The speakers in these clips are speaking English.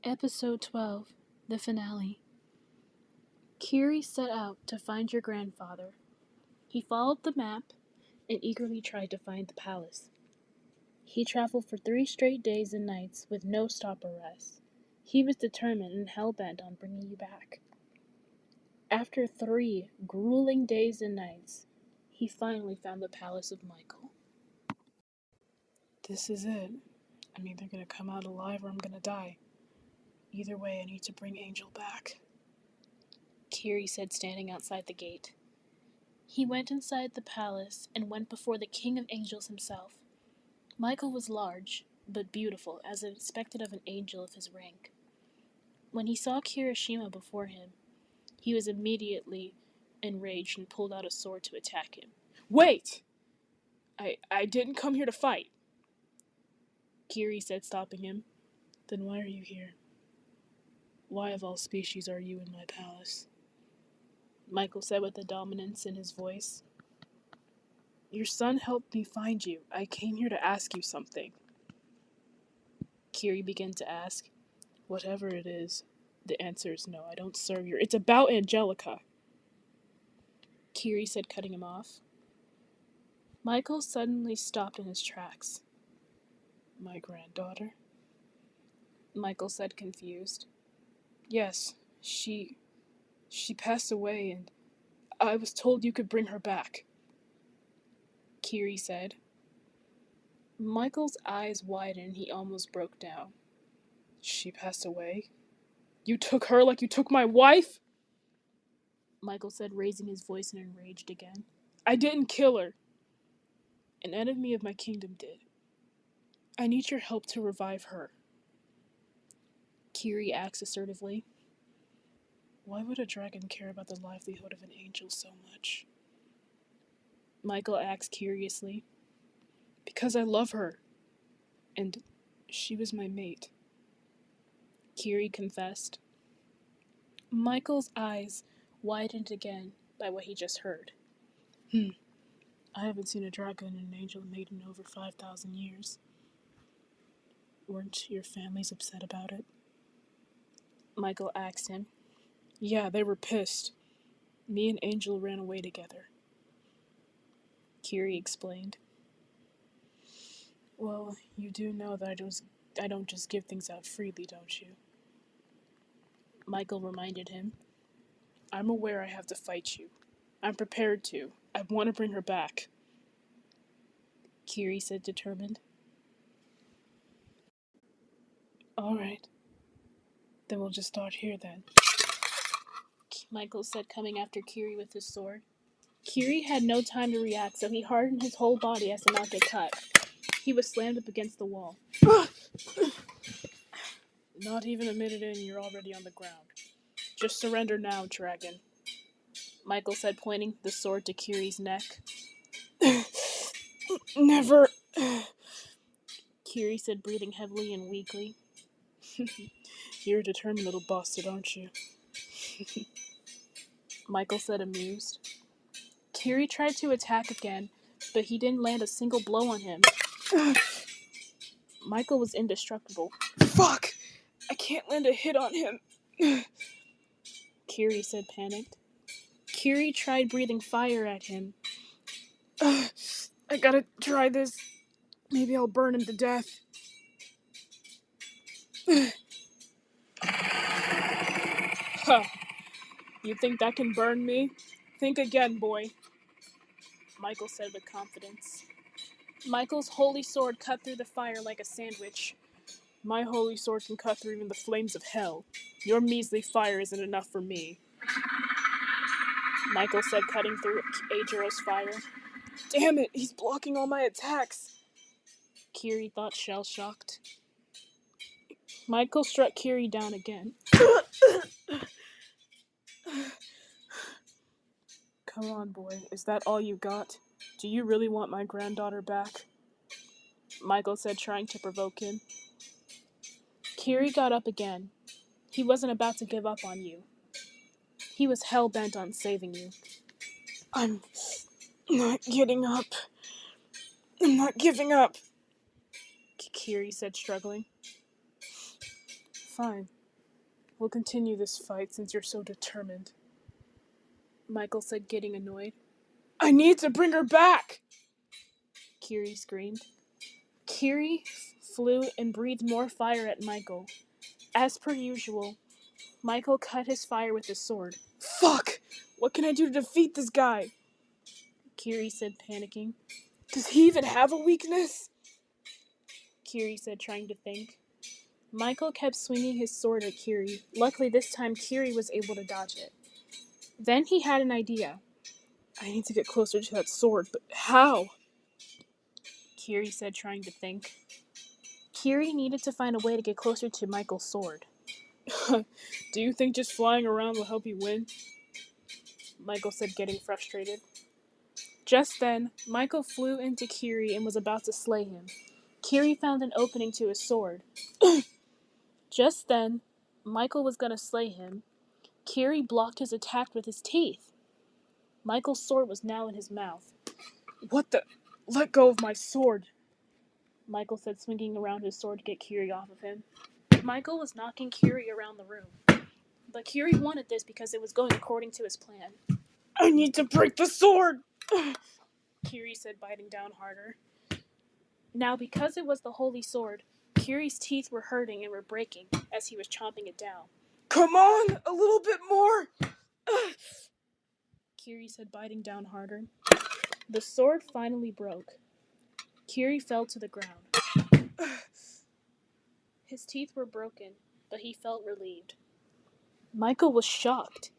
Episode 12, the finale. Kiri set out to find your grandfather. He followed the map and eagerly tried to find the palace. He traveled for 3 straight days and nights with no stop or rest. He was determined and hell-bent on bringing you back. After 3 grueling days and nights, he finally found the palace of Michael. This is it. I'm either gonna come out alive or I'm gonna die. Either way, I need to bring Angel back, Kiri said, standing outside the gate. He went inside the palace and went before the King of Angels himself. Michael was large, but beautiful, as expected of an angel of his rank. When he saw Kirishima before him, he was immediately enraged and pulled out a sword to attack him. Wait! I didn't come here to fight, Kiri said, stopping him. Then why are you here? Why of all species are you in my palace? Michael said with a dominance in his voice. Your son helped me find you. I came here to ask you something. Kiri began to ask. Whatever it is, the answer is no. I don't serve your... It's about Angelica, Kiri said, cutting him off. Michael suddenly stopped in his tracks. My granddaughter? Michael said, confused. Yes, she passed away and I was told you could bring her back, Kiri said. Michael's eyes widened and he almost broke down. She passed away? You took her like you took my wife? Michael said, raising his voice and enraged again. I didn't kill her. An enemy of my kingdom did. I need your help to revive her. Kiri asked assertively. Why would a dragon care about the livelihood of an angel so much? Michael asked curiously. Because I love her. And she was my mate, Kiri confessed. Michael's eyes widened again by what he just heard. I haven't seen a dragon and an angel mate in over 5,000 years. Weren't your families upset about it? Michael asked him. Yeah, they were pissed. Me and Angel ran away together, Kiri explained. Well, you do know that I don't just give things out freely, don't you? Michael reminded him. I'm aware I have to fight you. I'm prepared to. I want to bring her back, Kiri said, determined. All right. Then we'll just start here then, Michael said, coming after Kiri with his sword. Kiri had no time to react, so he hardened his whole body as to not get cut. He was slammed up against the wall. Not even a minute in, you're already on the ground. Just surrender now, dragon, Michael said, pointing the sword to Kiri's neck. Never. Kiri said, breathing heavily and weakly. You're a determined little bastard, aren't you? Michael said, amused. Kiri tried to attack again, but he didn't land a single blow on him. Michael was indestructible. Fuck! I can't land a hit on him. Kiri said, panicked. Kiri tried breathing fire at him. I gotta try this. Maybe I'll burn him to death. Huh. You think that can burn me? Think again, boy, Michael said with confidence. Michael's holy sword cut through the fire like a sandwich. My holy sword can cut through even the flames of hell. Your measly fire isn't enough for me, Michael said, cutting through Eijirou's fire. Damn it, he's blocking all my attacks, Kiri thought, shell-shocked. Michael struck Kiri down again. Come on, boy, is that all you got? Do you really want my granddaughter back? Michael said, trying to provoke him. Kiri got up again. He wasn't about to give up on you. He was hell-bent on saving you. I'm not getting up. I'm not giving up, Kiri said, struggling. Fine. We'll continue this fight since you're so determined. Michael said, getting annoyed. I need to bring her back! Kiri screamed. Kiri flew and breathed more fire at Michael. As per usual, Michael cut his fire with his sword. Fuck! What can I do to defeat this guy? Kiri said, panicking. Does he even have a weakness? Kiri said, trying to think. Michael kept swinging his sword at Kiri. Luckily, this time Kiri was able to dodge it. Then he had an idea. I need to get closer to that sword, but how? Kiri said, trying to think. Kiri needed to find a way to get closer to Michael's sword. Do you think just flying around will help you win? Michael said, getting frustrated. Just then, Michael flew into Kiri and was about to slay him. Kiri found an opening to his sword. Just then, Michael was going to slay him. Kiri blocked his attack with his teeth. Michael's sword was now in his mouth. What the? Let go of my sword! Michael said, swinging around his sword to get Kiri off of him. Michael was knocking Kiri around the room. But Kiri wanted this because it was going according to his plan. I need to break the sword! Kiri said, biting down harder. Now, because it was the holy sword, Kiri's teeth were hurting and were breaking as he was chomping it down. Come on! A little bit more! Kiri said, biting down harder. The sword finally broke. Kiri fell to the ground. His teeth were broken, but he felt relieved. Michael was shocked.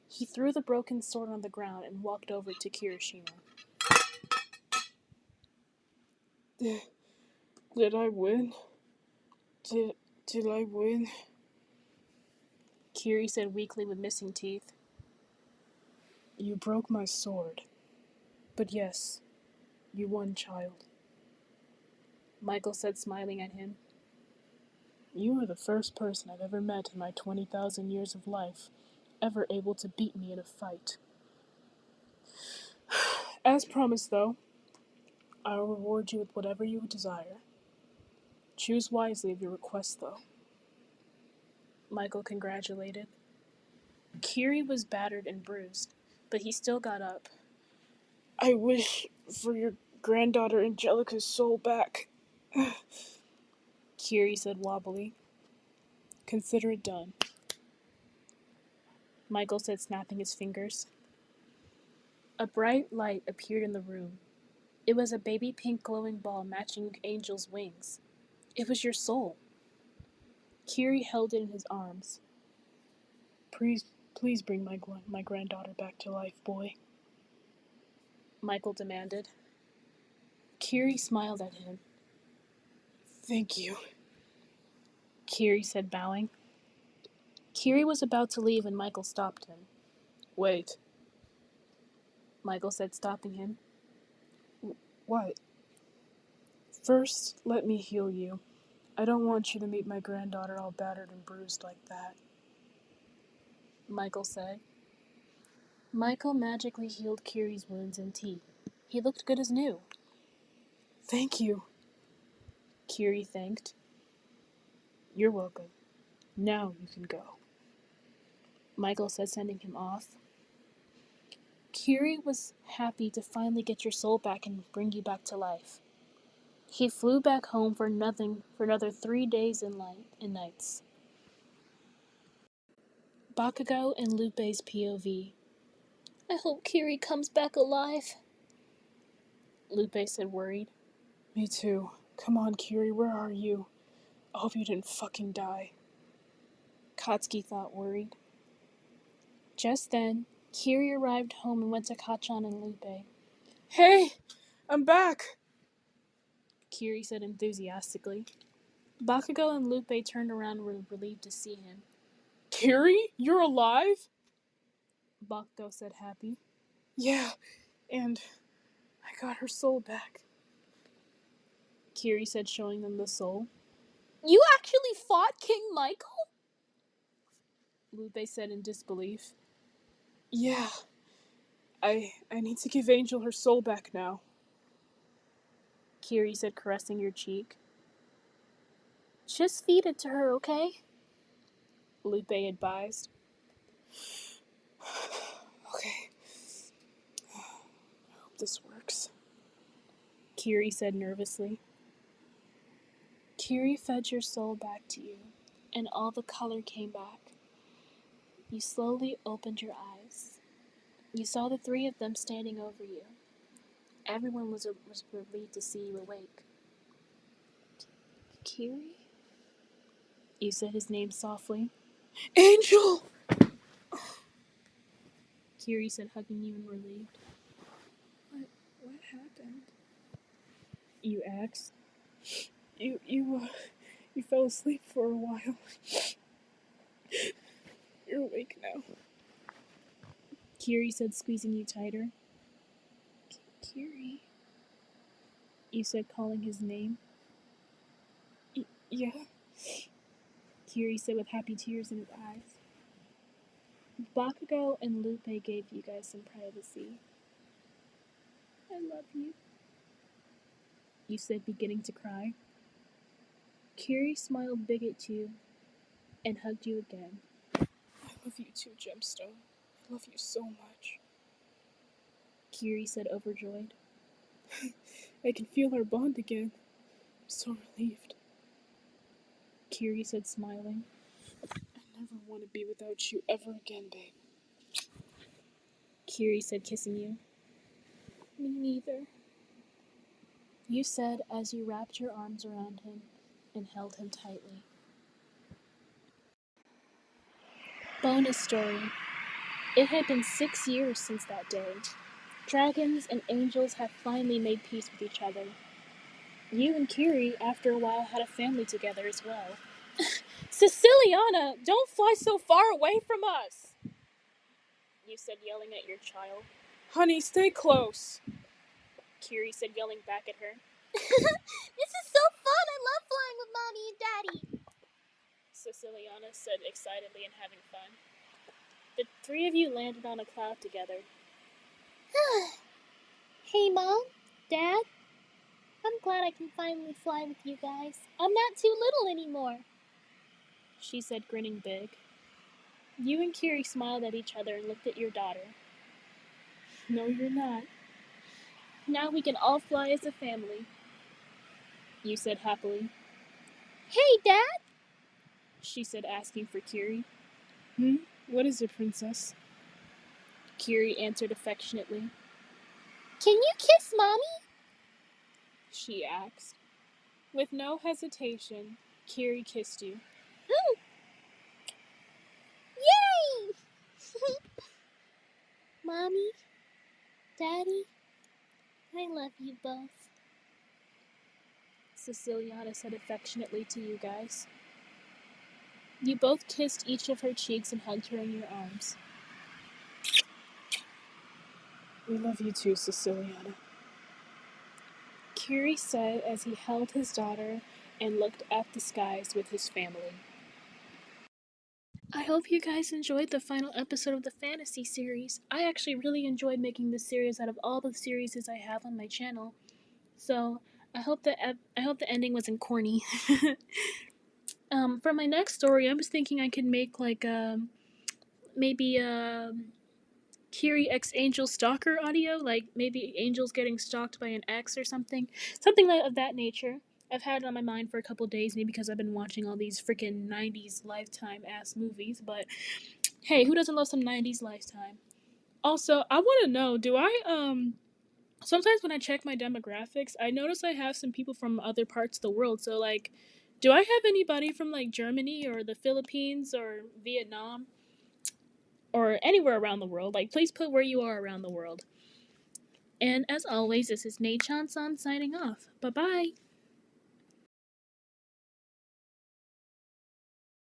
He threw the broken sword on the ground and walked over to Kirishima. Did I win? Did I win? Kiri said weakly with missing teeth. You broke my sword. But yes, you won, child. Michael said, smiling at him. You are the first person I've ever met in my 20,000 years of life ever able to beat me in a fight. As promised, though, I will reward you with whatever you desire. Choose wisely of your requests, though. Michael congratulated. Kiri was battered and bruised, but he still got up. I wish for your granddaughter Angelica's soul back. Kiri said wobbly. Consider it done. Michael said, snapping his fingers. A bright light appeared in the room. It was a baby pink glowing ball matching Angel's wings. It was your soul. Kiri held it in his arms. Please bring my granddaughter back to life, boy. Michael demanded. Kiri smiled at him. Thank you, Kiri said, bowing. Kiri was about to leave when Michael stopped him. Wait. Michael said, stopping him. What? First, let me heal you. I don't want you to meet my granddaughter all battered and bruised like that. Michael said. Michael magically healed Kiri's wounds and teeth. He looked good as new. Thank you, Kiri thanked. You're welcome. Now you can go, Michael said, sending him off. Kiri was happy to finally get your soul back and bring you back to life. He flew back home for another 3 days and nights. Bakugo and Lupe's POV. I hope Kiri comes back alive, Lupe said, worried. Me too. Come on, Kiri, where are you? I hope you didn't fucking die, Katsuki thought, worried. Just then, Kiri arrived home and went to Kachan and Lupe. Hey, I'm back, Kiri said enthusiastically. Bakugo and Lupe turned around and were relieved to see him. Kiri, you're alive? Bakugo said, happy. Yeah, and I got her soul back, Kiri said, showing them the soul. You actually fought King Michael? Lupe said in disbelief. Yeah, I need to give Angel her soul back now, Kiri said, caressing your cheek. Just feed it to her, okay? Lupe advised. Okay. I hope this works, Kiri said nervously. Kiri fed your soul back to you, and all the color came back. You slowly opened your eyes. You saw the three of them standing over you. Everyone was relieved to see you awake. Kiri? You said his name softly. Angel! Kiri said, hugging you and relieved. What happened? You asked. You fell asleep for a while. You're awake now. Kiri said, squeezing you tighter. Kiri? You said, calling his name. Yeah? Kiri said with happy tears in his eyes. Bakugo and Lupe gave you guys some privacy. I love you. You said, beginning to cry. Kiri smiled big at you and hugged you again. I love you too, Gemstone. I love you so much. Kiri said, overjoyed. I can feel our bond again. I'm so relieved. Kiri said, smiling. I never want to be without you ever again, babe. Kiri said, kissing you. Me neither. You said as you wrapped your arms around him and held him tightly. Bonus story. It had been 6 years since that day. Dragons and angels had finally made peace with each other. You and Kiri, after a while, had a family together as well. Siciliana, don't fly so far away from us! You said, yelling at your child. Honey, stay close! Kiri said, yelling back at her. This is so fun! I love flying with Mommy and Daddy! Siciliana said excitedly and having fun. The three of you landed on a cloud together. Hey, Mom, Dad, I'm glad I can finally fly with you guys. I'm not too little anymore. She said, grinning big. You and Kiri smiled at each other and looked at your daughter. No, you're not. Now we can all fly as a family. You said happily. Hey, Dad! She said, asking for Kiri. What is it, princess? Kiri answered affectionately. Can you kiss Mommy? She asked. With no hesitation, Kiri kissed you. Yay! Mommy, Daddy, I love you both. Siciliana said affectionately to you guys. You both kissed each of her cheeks and hugged her in your arms. We love you too, Siciliana. Kiri said as he held his daughter and looked at the skies with his family. I hope you guys enjoyed the final episode of the fantasy series. I actually really enjoyed making this series out of all the series I have on my channel. So I hope the ending wasn't corny. For my next story, I was thinking I could make like maybe Kiri X Angel Stalker audio, like maybe Angel's getting stalked by an ex or something of that nature. I've had it on my mind for a couple days, maybe because I've been watching all these freaking 90s Lifetime ass movies, but hey, who doesn't love some 90s Lifetime? Also, I want to know, do I sometimes when I check my demographics, I notice I have some people from other parts of the world. So like, do I have anybody from like Germany or the Philippines or Vietnam or anywhere around the world? Like, please put where you are around the world. And as always, this is Nee Chan San signing off. Bye bye.